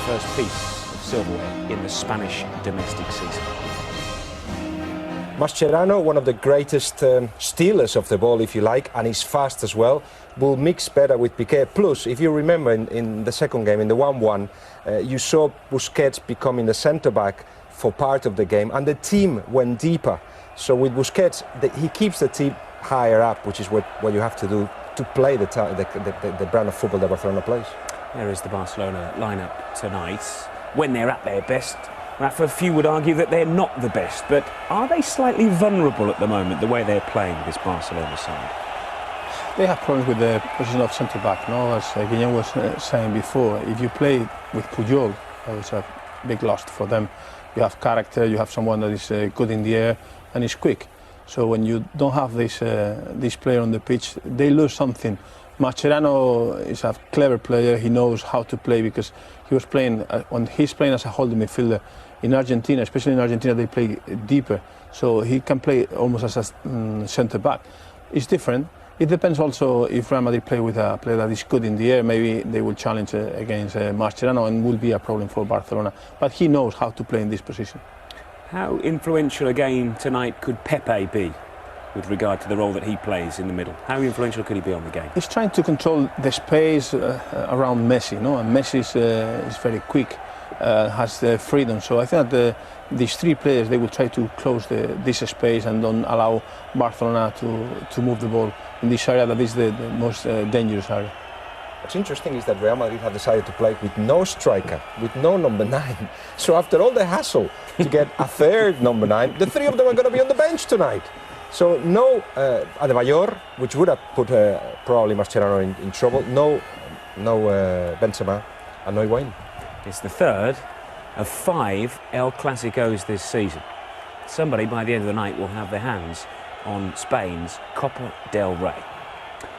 first piece of silverware in the Spanish domestic season. Mascherano, one of the greatest stealers of the ball, if you like, and he's fast as well, will mix better with Piqué. Plus, if you remember in the second game, in the 1-1, you saw Busquets becoming the centre-back for part of the game, and the team went deeper. So with Busquets, he keeps the team higher up, which is what you have to do to play the brand of football that Barcelona plays. There is the Barcelona lineup tonight. When they're at their best, Rafa, few would argue that they're not the best, but are they slightly vulnerable at the moment, the way they're playing this Barcelona side? They have problems with the position of centre-back, no? As Guillem was saying before, if you play with Puyol, it's a big loss for them. You have character, you have someone that is good in the air and is quick. So when you don't have this player on the pitch, they lose something. Mascherano is a clever player. He knows how to play because he was playing when he's playing as a holding midfielder in Argentina. Especially in Argentina, they play deeper, so he can play almost as a centre back. It's different. It depends also if Real Madrid play with a player that is good in the air. Maybe they will challenge against Mascherano and will be a problem for Barcelona. But he knows how to play in this position. How influential a game tonight could Pepe be with regard to the role that he plays in the middle? How influential could he be on the game? He's trying to control the space around Messi, no? And Messi is very quick, has the freedom. So I think that these three players, they will try to close this space and don't allow Barcelona to move the ball in this area that is the most dangerous area. What's interesting is that Real Madrid have decided to play with no striker, with no number 9. So after all the hassle to get a third number 9, the three of them are going to be on the bench tonight. So no Adebayor, which would have put probably Mascherano in trouble. No Benzema and no Higuaín. It's the third of 5 El Clasicos this season. Somebody by the end of the night will have their hands on Spain's Copa del Rey.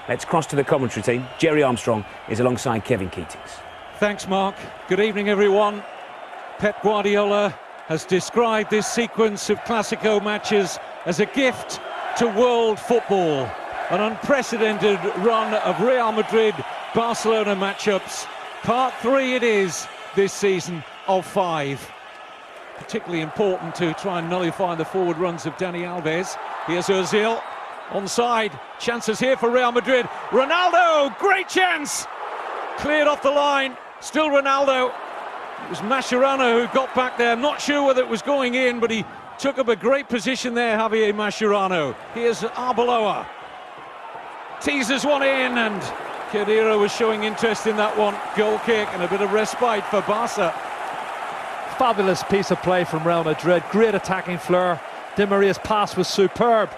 Let's cross to the commentary team. Jerry Armstrong is alongside Kevin Keatings. Thanks, Mark. Good evening, everyone. Pep Guardiola has described this sequence of Clásico matches as a gift to world football. An unprecedented run of Real Madrid-Barcelona matchups. Part 3 it is this season of 5. Particularly important to try and nullify the forward runs of Dani Alves. Here's Ozil. Onside, chances here for Real Madrid. Ronaldo, great chance! Cleared off the line, still Ronaldo. It was Mascherano who got back there. I'm not sure whether it was going in, but he took up a great position there, Javier Mascherano. Here's Arbeloa. Teases one in, and Khedira was showing interest in that one. Goal kick and a bit of respite for Barca. Fabulous piece of play from Real Madrid. Great attacking flair. Di Maria's pass was superb.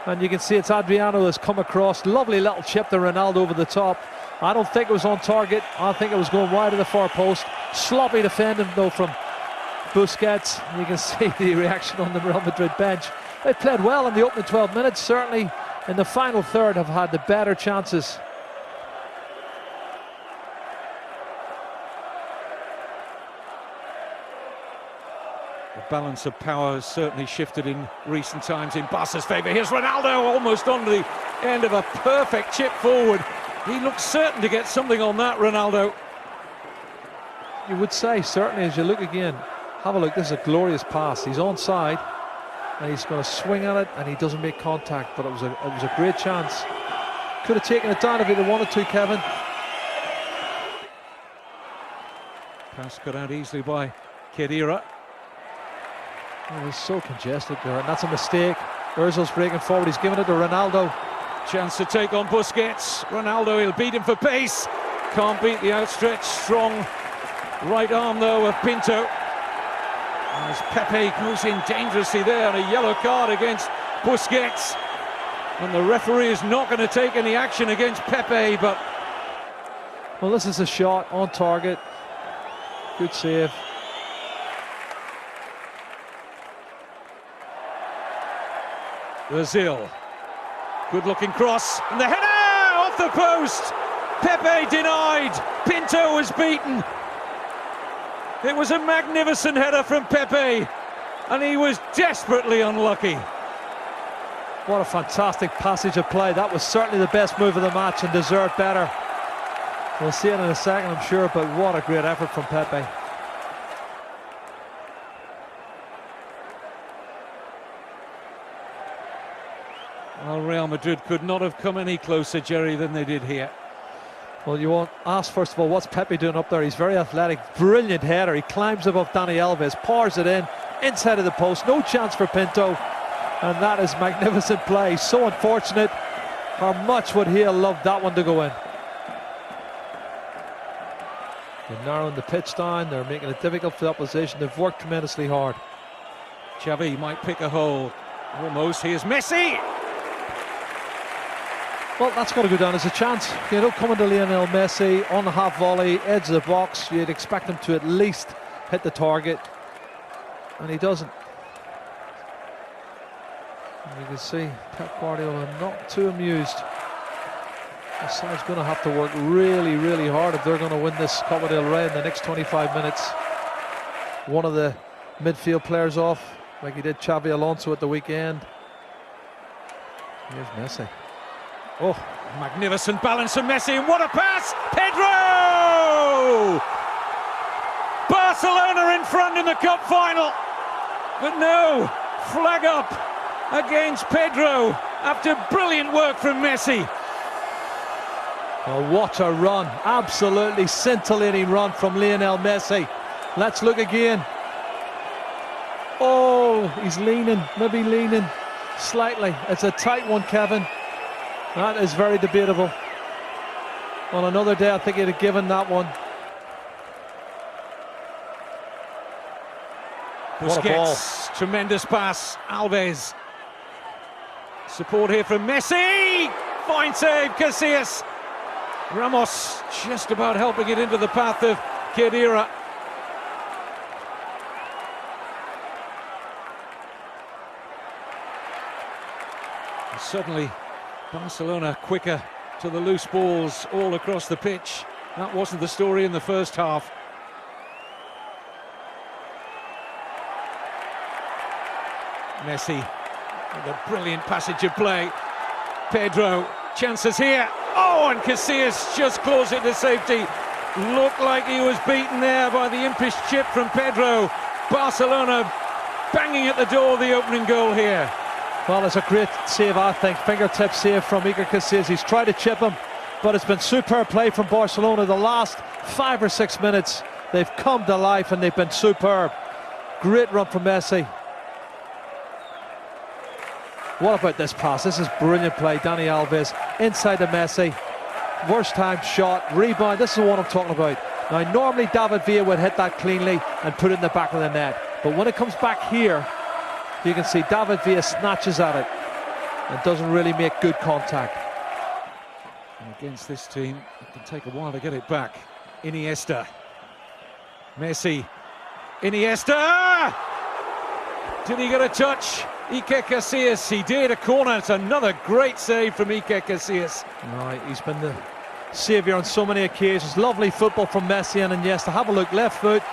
And you can see it's Adriano has come across. Lovely little chip to Ronaldo over the top. I don't think it was on target. I think it was going wide of the far post. Sloppy defending though from Busquets. You can see the reaction on the Real Madrid bench. They played well in the opening 12 minutes. Certainly in the final third have had the better chances. The balance of power has certainly shifted in recent times in Barca's favour. Here's Ronaldo, almost on the end of a perfect chip forward. He looks certain to get something on that, Ronaldo. You would say, certainly, as you look again, have a look, this is a glorious pass. He's onside, and he's going to swing at it, and he doesn't make contact, but it was a great chance. Could have taken it down if he'd wanted to, Kevin. Pass got out easily by Khedira. Oh, he's so congested there, and that's a mistake. Ozil's breaking forward, he's giving it to Ronaldo. Chance to take on Busquets. Ronaldo, he'll beat him for pace. Can't beat the outstretched, strong right arm, though, of Pinto. As Pepe goes in dangerously there, and a yellow card against Busquets. And the referee is not going to take any action against Pepe, but... Well, this is a shot on target. Good save. Ozil, good looking cross, and the header off the post. Pepe denied, Pinto was beaten. It was a magnificent header from Pepe, and he was desperately unlucky. What a fantastic passage of play. That was certainly the best move of the match and deserved better. We'll see it in a second, I'm sure, but what a great effort from Pepe. Well, Real Madrid could not have come any closer, Jerry, than they did here. Well, you won't ask, first of all, what's Pepe doing up there? He's very athletic, brilliant header. He climbs above Dani Alves, pours it in, inside of the post, no chance for Pinto. And that is magnificent play. So unfortunate. How much would he have loved that one to go in? They're narrowing the pitch down, they're making it difficult for the opposition. They've worked tremendously hard. Xavi might pick a hole. Almost. Here's Messi. Well, that's got to go down as a chance. You know, coming to Lionel Messi on the half volley, edge of the box, you'd expect him to at least hit the target. And he doesn't. And you can see Pep Guardiola not too amused. The side's going to have to work really, really hard if they're going to win this Copa del Rey in the next 25 minutes. One of the midfield players off, like he did Xavi Alonso at the weekend. Here's Messi. Oh, magnificent balance from Messi, and what a pass! Pedro! Barcelona in front in the cup final, but no, flag up against Pedro after brilliant work from Messi. Oh, what a run, absolutely scintillating run from Lionel Messi. Let's look again. Oh, he's leaning, maybe leaning slightly. It's a tight one, Kevin. That is very debatable. On another day, I think he'd have given that one. What a ball. Busquets, tremendous pass, Alves. Support here from Messi. Fine save, Casillas. Ramos just about helping it into the path of Khedira. And suddenly, Barcelona quicker to the loose balls all across the pitch. That wasn't the story in the first half. Messi with a brilliant passage of play. Pedro, chances here. Oh, and Casillas just closed it to safety. Looked like he was beaten there by the impish chip from Pedro. Barcelona banging at the door of the opening goal here. Well, it's a great save, I think. Fingertip save from Iker Casillas. He's tried to chip him, but it's been superb play from Barcelona. The last 5 or 6 minutes, they've come to life and they've been superb. Great run from Messi. What about this pass? This is brilliant play. Dani Alves inside to Messi. Worst time shot, rebound. This is what I'm talking about. Now, normally David Villa would hit that cleanly and put it in the back of the net. But when it comes back here, you can see David Villa snatches at it and doesn't really make good contact. And against this team, it can take a while to get it back. Iniesta. Messi. Iniesta! Did he get a touch? Iker Casillas, he did. A corner. It's another great save from Iker Casillas. Right, he's been the saviour on so many occasions. Lovely football from Messi and Iniesta. Have a look, left foot.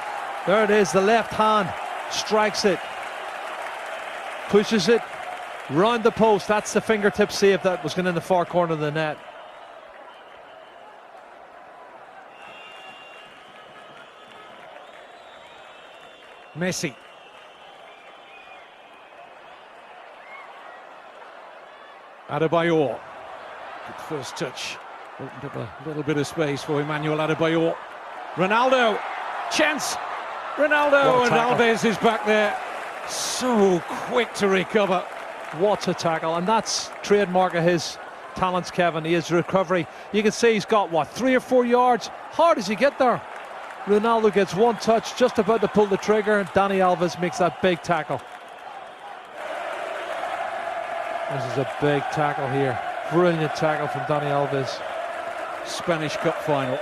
There it is, the left hand. Strikes it. Pushes it round the post. That's the fingertip save that was going in the far corner of the net. Messi. Adebayor. Good first touch. Opened up a little bit of space for Emmanuel Adebayor. Ronaldo. Chance. Ronaldo, and Alves is back there. So quick to recover. What a tackle. And that's trademark of his talents, Kevin. His recovery. You can see he's got, what, 3 or 4 yards? How does he get there? Ronaldo gets one touch, just about to pull the trigger, and Dani Alves makes that big tackle. This is a big tackle here. Brilliant tackle from Dani Alves. Spanish Cup final.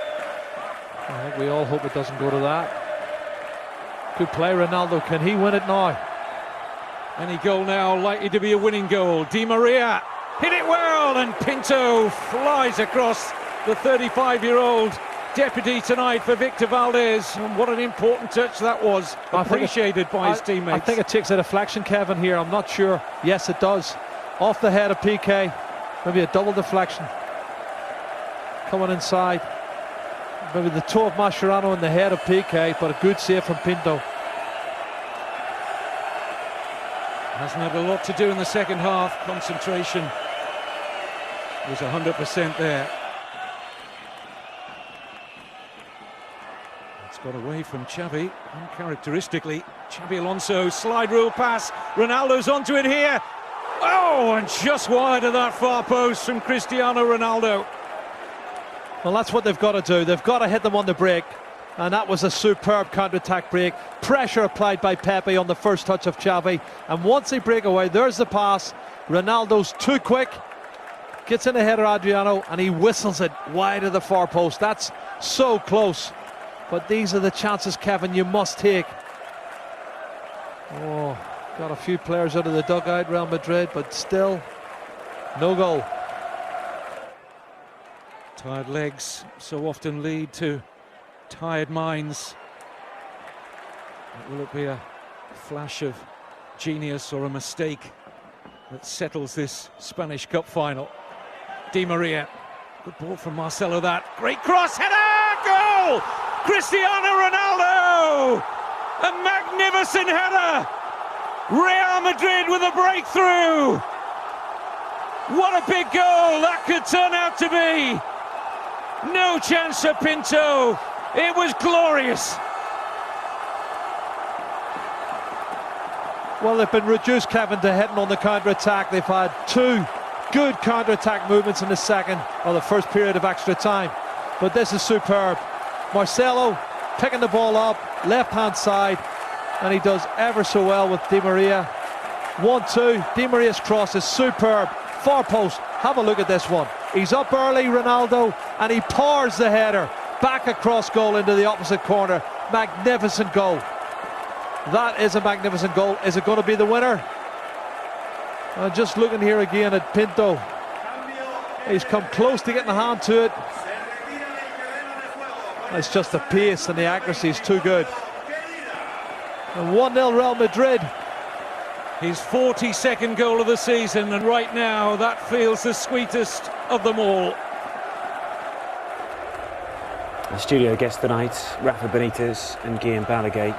I think we all hope it doesn't go to that. Good play, Ronaldo. Can he win it now? Any goal now likely to be a winning goal. Di Maria hit it well, and Pinto flies across the 35-year-old deputy tonight for Victor Valdez. And what an important touch that was. Appreciated by his teammates. I think it takes a deflection, Kevin, here. I'm not sure. Yes, it does. Off the head of PK. Maybe a double deflection. Coming inside. Maybe the toe of Mascherano in the head of PK, but a good save from Pinto. Hasn't had a lot to do in the second half. Concentration was 100% there. It's got away from Xavi, uncharacteristically. Xabi Alonso, slide rule pass. Ronaldo's onto it here. Oh, and just wide of that far post from Cristiano Ronaldo. Well, that's what they've got to do. They've got to hit them on the break. And that was a superb counter-attack break. Pressure applied by Pepe on the first touch of Xavi. And once they break away, there's the pass. Ronaldo's too quick. Gets in the header, Adriano, and he whistles it wide of the far post. That's so close. But these are the chances, Kevin, you must take. Oh, got a few players out of the dugout, Real Madrid, but still no goal. Tired legs so often lead to tired minds. Will it be a flash of genius or a mistake that settles this Spanish Cup final? Di Maria, good ball from Marcelo, that great cross, header, goal! Cristiano Ronaldo, a magnificent header. Real Madrid with a breakthrough. What a big goal that could turn out to be. No chance for Pinto. It was glorious. Well, they've been reduced, Kevin, to hitting on the counter-attack. They've had two good counter-attack movements in the second or the first period of extra time. But this is superb. Marcelo picking the ball up, left-hand side, and he does ever so well with Di Maria. 1-2, Di Maria's cross is superb. Far post, have a look at this one. He's up early, Ronaldo, and he pours the header back across goal into the opposite corner. Magnificent goal. That is a magnificent goal. Is it going to be the winner? Just looking here again at Pinto. He's come close to getting a hand to it. It's just the pace and the accuracy is too good. And 1-0 Real Madrid. His 42nd goal of the season, and right now that feels the sweetest of them all. The studio guests tonight, Rafa Benitez and Guillem Balaguer.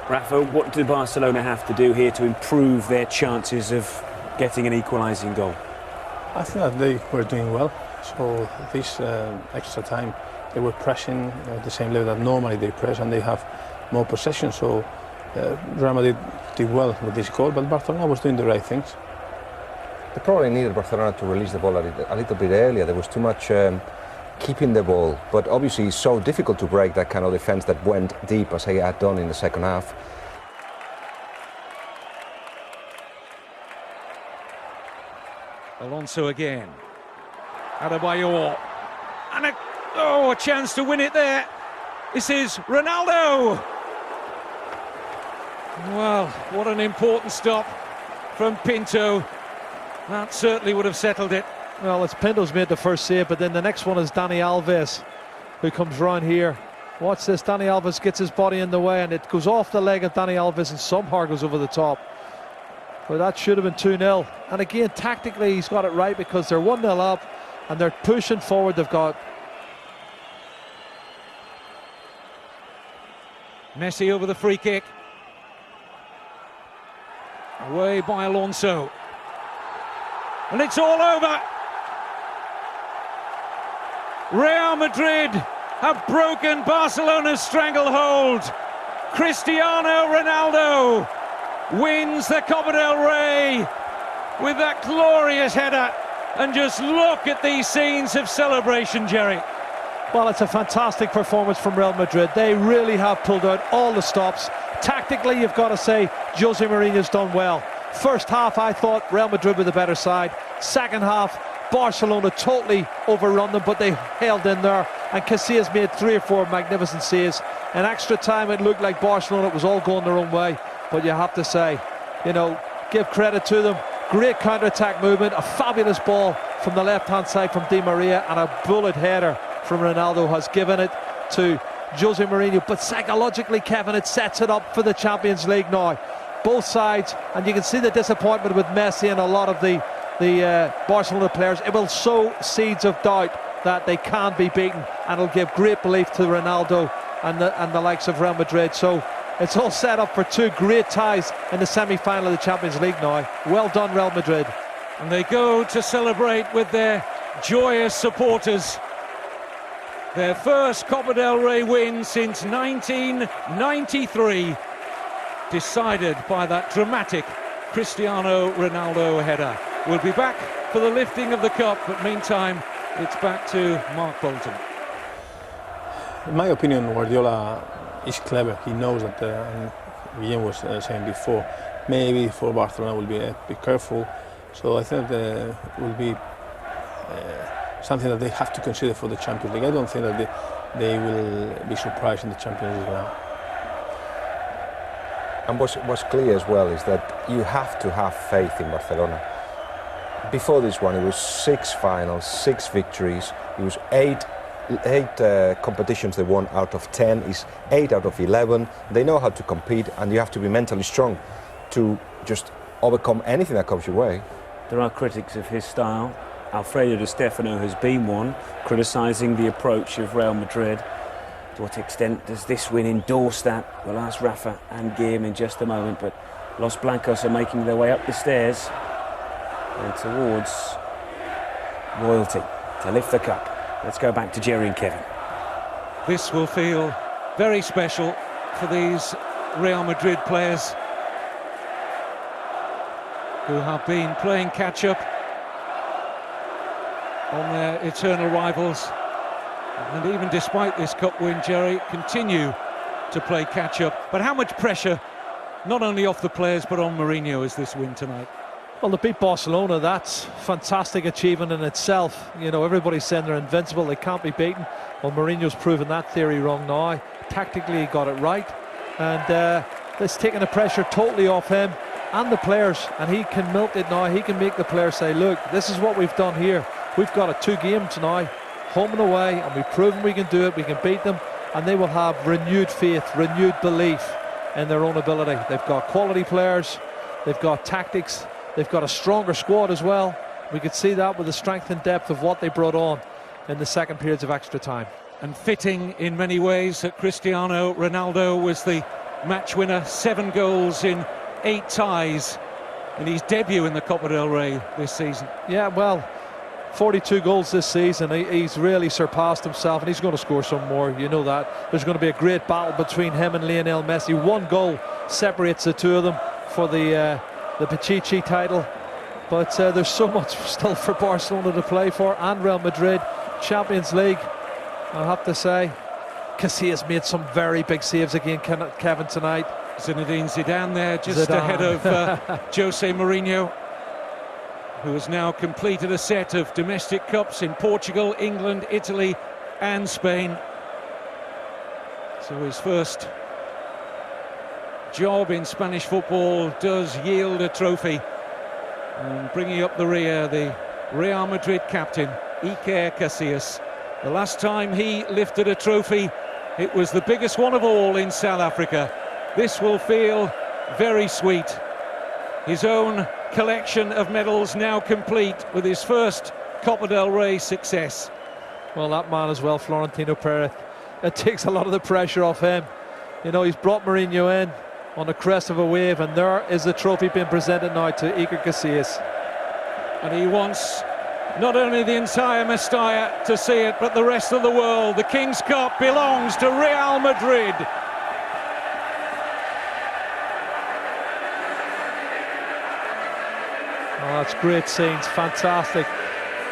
Rafa, what do Barcelona have to do here to improve their chances of getting an equalising goal? I think that they were doing well. So this extra time, they were pressing at the same level that normally they press, and they have more possession. So Real Madrid did well with this goal, but Barcelona was doing the right things. They probably needed Barcelona to release the ball a little bit earlier. There was too much keeping the ball, but obviously it's so difficult to break that kind of defence that went deep as he had done in the second half. Alonso again. Adebayor. And a chance to win it there. This is Ronaldo. Well, what an important stop from Pinto. That certainly would have settled it. Well, it's Pinto's made the first save, but then the next one is Dani Alves, who comes round here. Watch this, Dani Alves gets his body in the way, and it goes off the leg of Dani Alves and somehow goes over the top. But that should have been 2-0. And again, tactically, he's got it right because they're 1-0 up and they're pushing forward. They've got Messi over the free kick. Away by Alonso. And it's all over. Real Madrid have broken Barcelona's stranglehold. Cristiano Ronaldo wins the Copa del Rey with that glorious header. And just look at these scenes of celebration, Jerry. Well, it's a fantastic performance from Real Madrid. They really have pulled out all the stops. Tactically, you've got to say Jose Mourinho's done well. First half, I thought Real Madrid were the better side. Second half, Barcelona totally overrun them, but they held in there. And Casillas made 3 or 4 magnificent saves. In extra time, it looked like Barcelona was all going their own way. But you have to say, you know, give credit to them. Great counter-attack movement, a fabulous ball from the left-hand side from Di Maria, and a bullet header from Ronaldo has given it to Jose Mourinho. But psychologically, Kevin, it sets it up for the Champions League now. Both sides, and you can see the disappointment with Messi and a lot of the Barcelona players. It will sow seeds of doubt that they can be beaten, and it'll give great belief to Ronaldo and the likes of Real Madrid. So it's all set up for 2 great ties in the semi-final of the Champions League now. Well done, Real Madrid. And they go to celebrate with their joyous supporters. Their first Copa del Rey win since 1993, decided by that dramatic Cristiano Ronaldo header. We'll be back for the lifting of the cup, but meantime, it's back to Mark Bolton. In my opinion, Guardiola is clever. He knows that, and Guillem was saying before, maybe for Barcelona will be careful. So I think that will be something that they have to consider for the Champions League. I don't think that they will be surprised in the Champions League now. And what's clear as well is that you have to have faith in Barcelona. Before this one, it was 6 finals, 6 victories. It was 8 competitions they won out of 10. It's 8 out of 11. They know how to compete, and you have to be mentally strong to just overcome anything that comes your way. There are critics of his style. Alfredo Di Stefano has been one, criticising the approach of Real Madrid. To what extent does this win endorse that? We'll ask Rafa and Guillem in just a moment, but Los Blancos are making their way up the stairs and towards royalty to lift the cup. Let's go back to Jerry and Kevin. This will feel very special for these Real Madrid players who have been playing catch-up on their eternal rivals, and even despite this cup win, Jerry, continue to play catch-up. But how much pressure, not only off the players but on Mourinho, is this win tonight? Well, to beat Barcelona, that's fantastic achievement in itself. You know, everybody's saying they're invincible, they can't be beaten. Well, Mourinho's proven that theory wrong now. Tactically, he got it right, and it's taken the pressure totally off him and the players, and he can milk it now. He can make the players say, look, this is what we've done here. We've got 2 games now, home and away, and we've proven we can do it, we can beat them, and they will have renewed faith, renewed belief in their own ability. They've got quality players, they've got tactics, they've got a stronger squad as well. We could see that with the strength and depth of what they brought on in the second periods of extra time. And fitting in many ways that Cristiano Ronaldo was the match winner, 7 goals in 8 ties in his debut in the Copa del Rey this season. Yeah, well, 42 goals this season. He's really surpassed himself, and he's going to score some more. You know that. There's going to be a great battle between him and Lionel Messi. 1 goal separates the 2 of them for the Pichichi title. But there's so much still for Barcelona to play for, and Real Madrid. Champions League, I have to say, Casillas made some very big saves again, Kevin, tonight. Zinedine Zidane there, just ahead of Jose Mourinho, who has now completed a set of domestic cups in Portugal, England, Italy and Spain. So his first job in Spanish football does yield a trophy. And bringing up the rear, the Real Madrid captain, Iker Casillas. The last time he lifted a trophy, it was the biggest one of all in South Africa. This will feel very sweet. His own collection of medals now complete with his first Copa del Rey success. Well, that man as well, Florentino Perez, it takes a lot of the pressure off him. You know, he's brought Mourinho in on the crest of a wave, and there is the trophy being presented now to Iker Casillas. And he wants not only the entire Mestalla to see it, but the rest of the world. The King's Cup belongs to Real Madrid. Oh, that's great scenes, fantastic.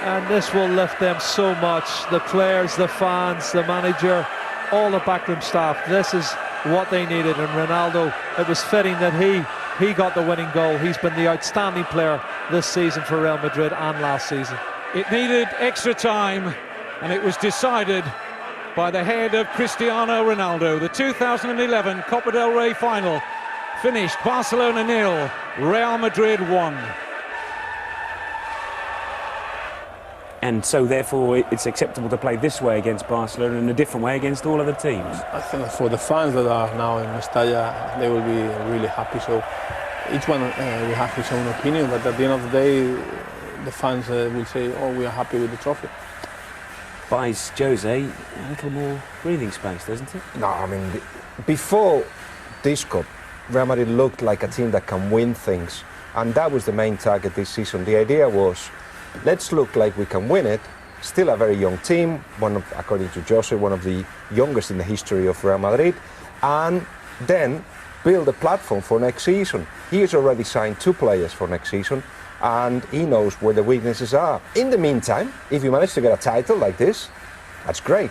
And this will lift them so much. The players, the fans, the manager, all the backroom staff. This is what they needed. And Ronaldo, it was fitting that he got the winning goal. He's been the outstanding player this season for Real Madrid and last season. It needed extra time, and it was decided by the head of Cristiano Ronaldo. The 2011 Copa del Rey final finished Barcelona 0, Real Madrid 1. And so therefore it's acceptable to play this way against Barcelona and a different way against all other teams. I think for the fans that are now in Mestalla, they will be really happy. So each one will have his own opinion, but at the end of the day, the fans will say, oh, we are happy with the trophy. Buys Jose a little more breathing space, doesn't it? No, I mean, before this cup, Real Madrid looked like a team that can win things. And that was the main target this season. The idea was, let's look like we can win it. Still a very young team, according to Jose, one of the youngest in the history of Real Madrid, and then build a platform for next season. He has already signed 2 players for next season, and he knows where the weaknesses are. In the meantime, if you manage to get a title like this, that's great.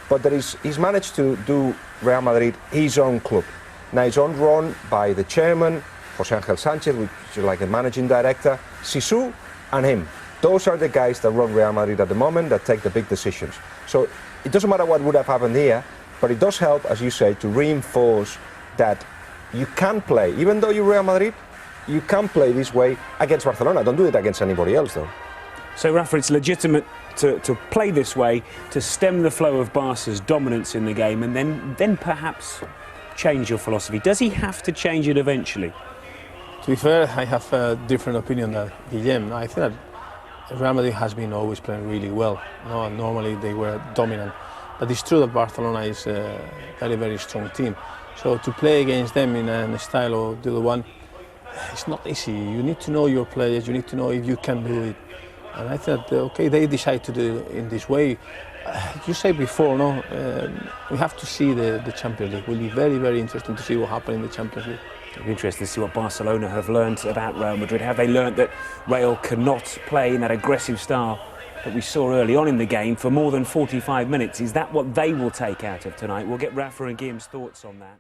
But he's managed to do Real Madrid his own club. Now it's on run by the chairman, José Ángel Sánchez, which is like the managing director, Sisu, and him. Those are the guys that run Real Madrid at the moment, that take the big decisions. So it doesn't matter what would have happened here, but it does help, as you say, to reinforce that you can play, even though you're Real Madrid, you can play this way against Barcelona. Don't do it against anybody else, though. So, Rafa, it's legitimate to play this way, to stem the flow of Barca's dominance in the game, and then perhaps change your philosophy. Does he have to change it eventually? To be fair, I have a different opinion than Guillem. I think that Real Madrid has been always playing really well. No, normally they were dominant, but it's true that Barcelona is a very, very strong team. So to play against them in a style of the other one, it's not easy. You need to know your players. You need to know if you can do it. And I thought, okay, they decide to do it in this way. You said before, no, we have to see the Champions League. It will be very, very interesting to see what happens in the Champions League. It'll be interesting to see what Barcelona have learned about Real Madrid. Have they learned that Real cannot play in that aggressive style that we saw early on in the game for more than 45 minutes? Is that what they will take out of tonight? We'll get Rafa and Guillem's thoughts on that.